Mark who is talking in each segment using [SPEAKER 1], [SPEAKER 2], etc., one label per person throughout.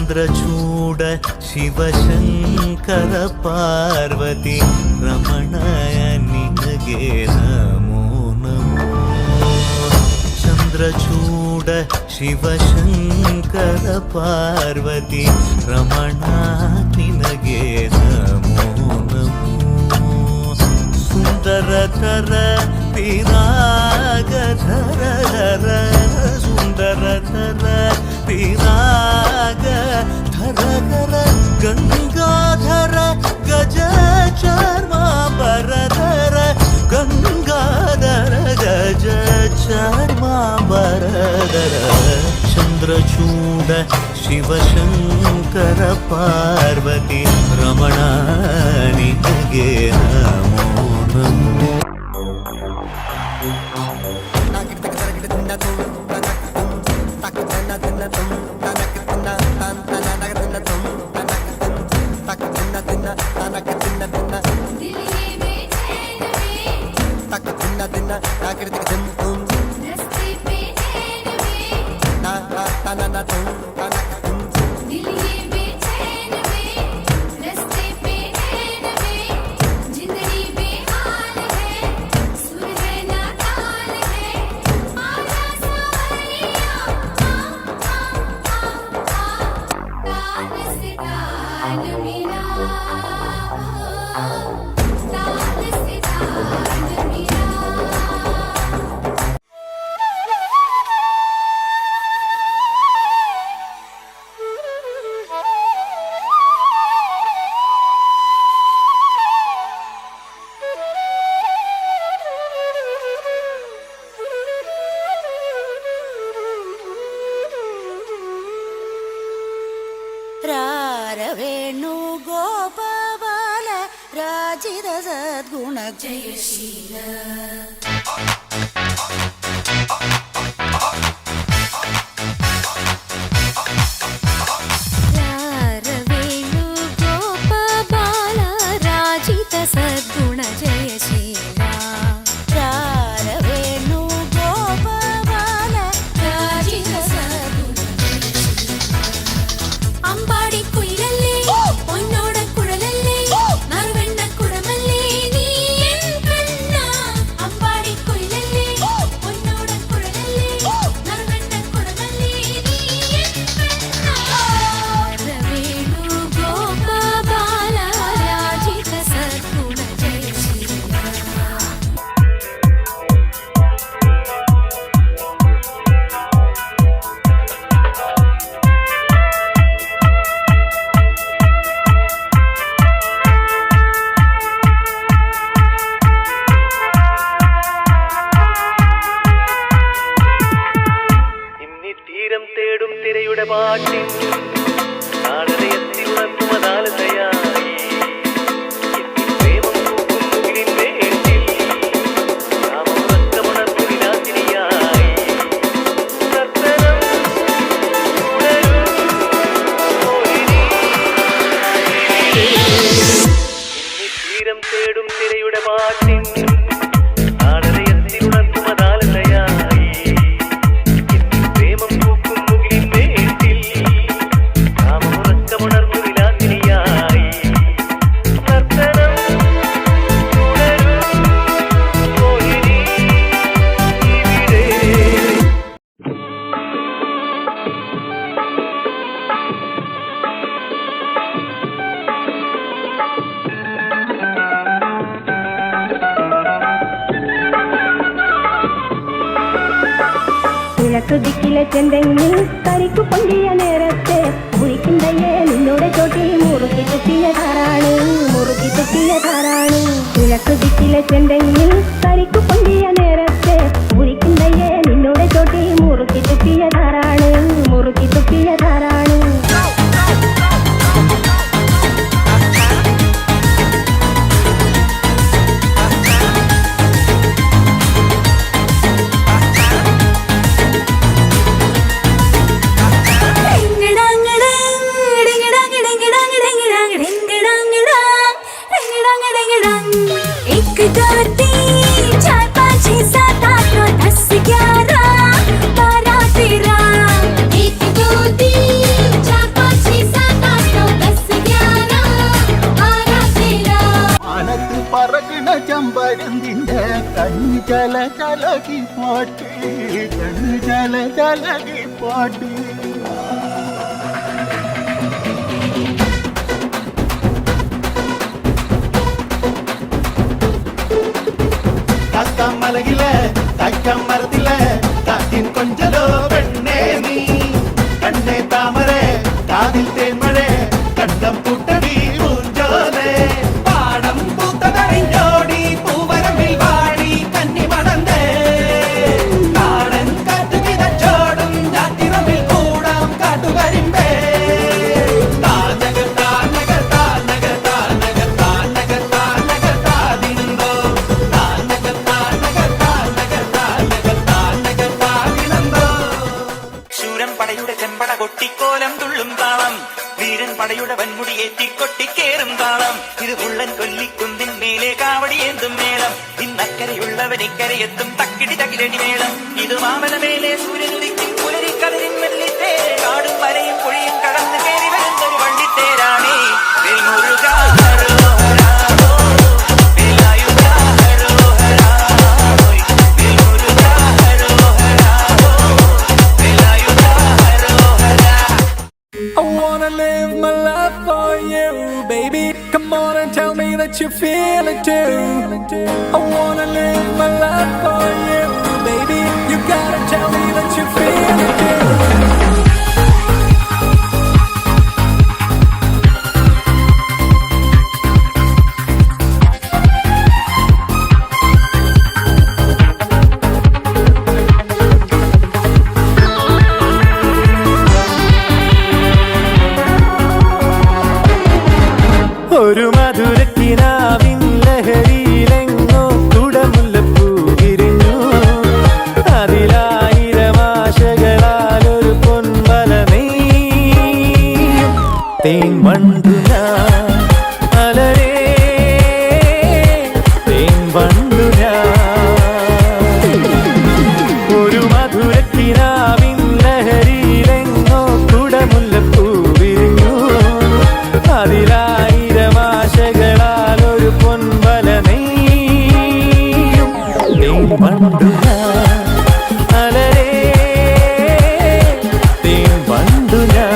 [SPEAKER 1] ಚಂದ್ರಚೂಡ ಶಿವಶಂಕರ ಪಾರ್ವತಿ ರಮಣಯ ನಿನಗೆ ನಮೋ ನಮೋ. ಚಂದ್ರಚೂಡ ಶಿವಶಂಕರ ಪಾರ್ವತಿ ರಮಣ ನಿನಗೆ ನಮೋ ನಮೋ. ಸುಂದರತರ ಪಿರಾಗಧರ ಸುಂದರತರ ಪಿರಾಗ ಧರಧರ ಗಂಗಾಧರ ಗಜ ಚರ್ಮಾಂಬರಧರ ಗಂಗಾಧರ ಗಜ ಚರ್ಮಾಂಬರಧರ. ಚಂದ್ರಚೂಡ ಶಿವಶಂಕರ ಪಾರ್ವತಿ ರಮಣ ನಿನಗೆ ನಮೋ ನಮೋ.
[SPEAKER 2] ವೇಣು ಗೋಪಾಲ ರಾಜಿದ ಸದ್ಗುಣ ಜಯಶೀಲ. ವೇಣು ಗೋಪಾಲ ರಾಜಿತ ಸದ್ಗುಣ ಜಯಶೀಲ. ವೇಣು ಗೋಪಾಲ ರಾಜಿತ ಸದ್ಗುಣ ಜಯಶೀಲ. അമ്പാടി കുയിലല്ലേ പൊന്നോട കുഴലല്ലേ നറുവെണ്ണ കുടമല്ലേ നീ എൻ പെണ്ണ. അമ്പാടി കുയിലല്ലേ പൊന്നോട കുഴലല്ലേ നറുവെണ്ണ കുടമല്ലേ നീ എൻ പെണ്ണ. വേണു ഗോപാല രാജിത സദ്ഗുണ ജയശീല.
[SPEAKER 1] തേടും തിരയുടെ പാട്ടിൽ താളലയത്തിൽ ഉണർത്തുമതാലതയായി പ്രേമം പൂക്കും മുകിലിൻ വേണ്ടിൽ രാമമുറക്കമുണർന്നു വിലാസിനിയായി നർത്തനം തുടരൂ മോഹിനി. തീരം തേടും തിരയുടെ പാട്ടിൽ താളലയത്തിൽ ഉണർത്തുമതാലതയായി പ്രേമം പൂക്കും മുകിലിൻ വേണ്ടിൽ രാമമുറക്കമുണർന്നു വിലാസിനിയായി നർത്തനം തുടരൂ മോഹിനി ഇവിടെ.
[SPEAKER 3] കിഴക്കുദിക്കിലെ ചെന്തെങ്ങിൽ കരിക്കു പൊന്തിയ നേരത്തെ കുഴിക്കുണ്ടയ്യേ നിന്നോടെ ചോട്ടി മുറുക്കി തുപ്പിയതാരാണ് മുറുക്കി തുപ്പിയതാരാണ്. കിഴക്കുദിക്കിലെ ചെന്തെങ്ങിൽ കരിക്കു പൊന്തിയ നേരത്തെ കുഴിക്കുണ്ടയ്യേ നിന്നോടെ ചോട്ടി മുറുക്കി തുപ്പിയതാരാണ് മുറുക്കി തുപ്പിയതാരാണ്.
[SPEAKER 2] एक करती चार पाँच
[SPEAKER 4] பாட்டு கண்ணு ஜல ஜலகி பாட்டு காத்தாம் மலகில தாய்க்காம் மரத்தில காத்தின் கொஞ்சலோ பெண்ணே நீ கண்ணே தாமரை காதில் தேன்மழை கண்டம் பூட்டடி ஊஞ்சோலே பாடம் பூத்ததடைஞ்சோடி பூவரம்பில் வாடி கன்னி மணந்தே காடன் காட்டு விதச்சோடும் ஜாத்திரமில் கூடாம் காட்டு வரிம்பே தானகர் தானகர் தானகர் தானகர் தானகர் தானகர் தாதினந்தோ தானகர் தானகர் தானகர் தானகர் தானகர் தாதினந்தோ
[SPEAKER 5] ശൂരൻ പടയുടെ ചെമ്പട കൊട്ടിക്കോലം തുള്ളും താളം വീരൻ പടയുടെ വൻമുടിയേറ്റി കൊട്ടിക്കേറും താളം ഇത് ഉള്ളൻ കൊല്ലിക്കുന്നിൻ മേലെ കാവടിയേന്തും മേളം ഇന്നക്കരയുള്ളവൻ ഇക്കരയെത്തും തക്കിടി തകിലടി മേളം ഇത് മാമല മേലെ സൂര്യനുദിക്കും പുലരിക്കതിരിൻ മെല്ലിത്തേ കാടും വരയും പുഴയും കടന്ന് കയറി വരുന്നൊരു വള്ളിത്തേരാണേ വെൽമുരുകാ ഹരോഹരാ ഹോ, വേലായുധാ ഹരോഹരാ ഹോയ്. വെൽമുരുകാ ഹരോഹരാ ഹോ, വേലായുധാ ഹരോഹരാ.
[SPEAKER 6] I wanna live my life for you, baby. Come on and tell me that you feel it too. I wanna live my life for you, baby. You gotta tell me that you feel it too. ഒരു മധുരക്കിനാവിൻ ലഹരിയിലെങ്ങോ കുടമുല്ലപ്പൂ വിരിഞ്ഞു അതിലായിരം ആശകളാൽ ഒരു പൊൻവല നെയ്യും തേൻ വണ്ടു ഞാൻ അലരേ തേൻ വണ്ടു ഞാൻ ഒരു മധുരക്കിനാവിൻ ലഹരിയിലെങ്ങോ കുടമുല്ലപ്പൂ വിരിഞ്ഞു അതിലായിരം ആശകളാൽ ഒരു പൊൻവല നെയ്യും തേൻ വണ്ടു ഞാൻ അലരേ തേൻ വണ്ടു ഞാൻ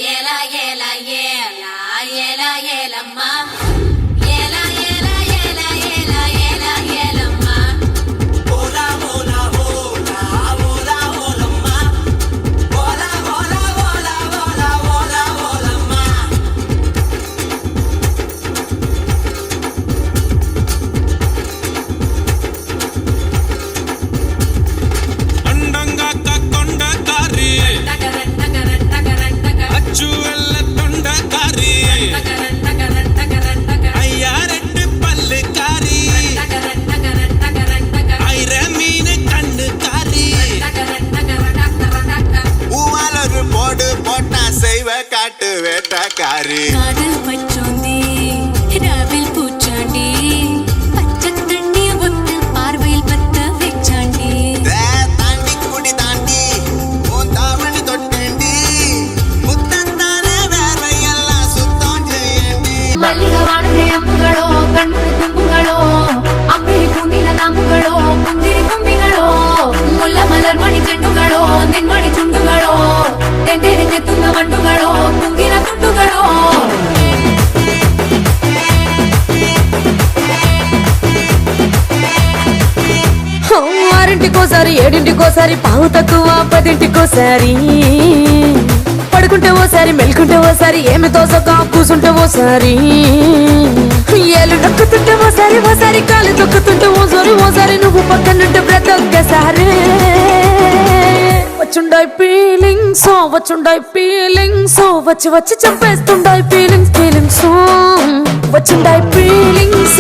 [SPEAKER 2] ఏల ఏల ఏల ఏల ఏలమ్మ ఏల ఏల ఏల ఏల ఏల ఏలమ్మ ఓలా ఓలా ఓలా ఓలా ఓలమ్మ ఓలా ఓలా ఓలా ఓలా ఓలా ఓలమ్మ
[SPEAKER 7] అండంగాక కొండకారి అచ్చు వెళ్ళ తొండకారి అయ్యారెడ్డి పల్లికారి ఐర మీన్ కண்ணுకారి
[SPEAKER 4] பூவாலொரு போடு போட்டா செய்வ காட்டு வேட்டக்காரி
[SPEAKER 2] காதல் பச்சோந்தி ராவில் பூச்சாண்டி பச்சத்தண்ணிய ஒத்து பார்வையில் பத்த வெச்சாண்டி
[SPEAKER 4] தாண்டி குடி தாண்டி உன் தாவணி தொட்டேண்டி முத்தந்தானே வேற எல்லாம் சுத்தம் செய்யண்டி
[SPEAKER 2] മല്ലികവാണന്റെ അമ്പുകളോ കണ്ണുറി തുമ്പുകളോ അമ്പിളി പൂനില നാമ്പുകളോ മുന്തിരി തുമ്പികളോ മുല്ല മലർ മണി ചെണ്ടുകളോ നെന്മണി ചുണ്ടുകളോ തെന്തെറിഞ്ഞെത്തുന്ന വണ്ടുകളോ കുങ്കിന തുണ്ടുകളോ ఆరింటికోసారి ఏడింటికోసారి పావు తక్కువ పదింటికోసారి పడుకుంటే ఓసారి మెల్కుంటే ఓసారి ఏమి తోసక కూసుంటే ఓసారి ఏళ్ళు నొక్కుతుంటే ఓసారి ఓసారి కాలు తొక్కుతుంటే ఓసారి నువ్వు పక్కనుంటే బ్రతొక్కసారి వచ్చుండాయి ఫీలింగ్స్ వచ్చి వచ్చి చంపేస్తుండాయి ఫీలింగ్స్ వచ్చుండాయి ఫీలింగ్స్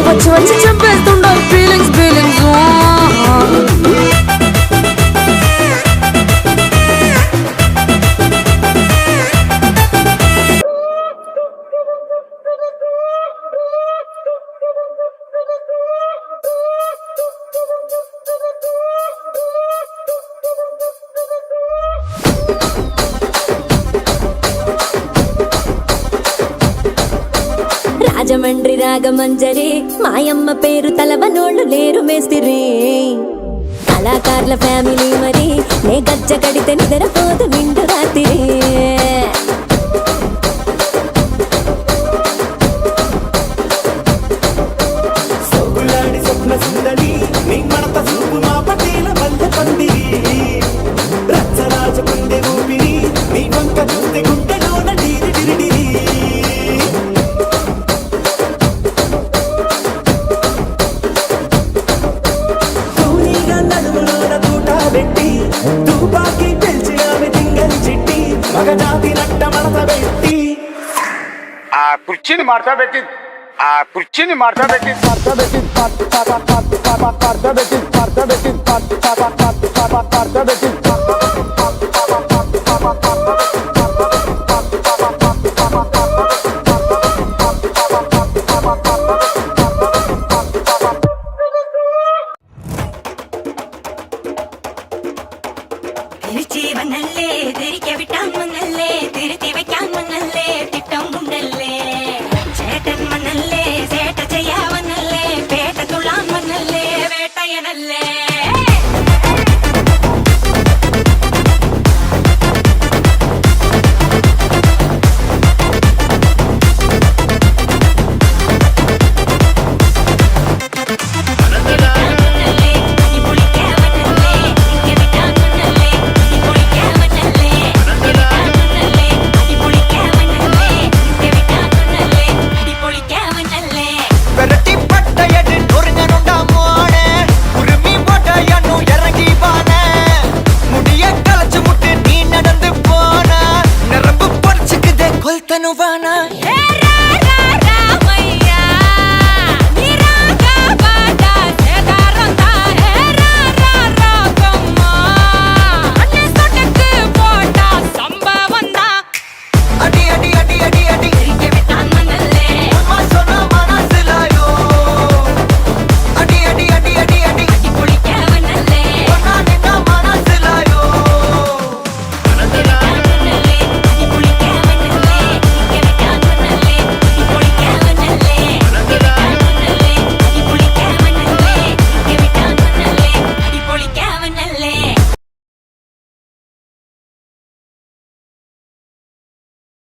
[SPEAKER 2] వచ్చి వచ్చి చంపేస్తుండాయి ఫీలింగ్స్
[SPEAKER 3] రాజమండ్రి రాగమంజరి మాయమ్మ పేరు తలవనోళ్ళు లేరు మేస్తిరి కళాకారుల ఫ్యామిలీ మరి నే గజ్జ కడితే నిద్రపోదు నిండు రాత్రి
[SPEAKER 1] సోగులాడి స్వప్న సుందరి నీ మడత చూపు మా పటేల వల్ల పందిరి రచ్చరాజ పొందే ఊపిరి నీ వంక చూస్తే గుండెలోన డిరి డిరి డిరి తూనీగా నడుములోన తూట పెట్టి తూపాకి పెంచి ఆమె తింగని చిట్టి మగజాతి నట్ట మడత పెట్టి
[SPEAKER 8] ఆ కుర్చీని మార్చబెట్టి ఆ కుర్చీని మార్చబెట్టి
[SPEAKER 9] തിരിച്ചു വന്നല്ലേ തിരികെ വിട്ടാൻ വന്നല്ലേ തിരുത്തി വെക്കാൻ വന്നല്ലേ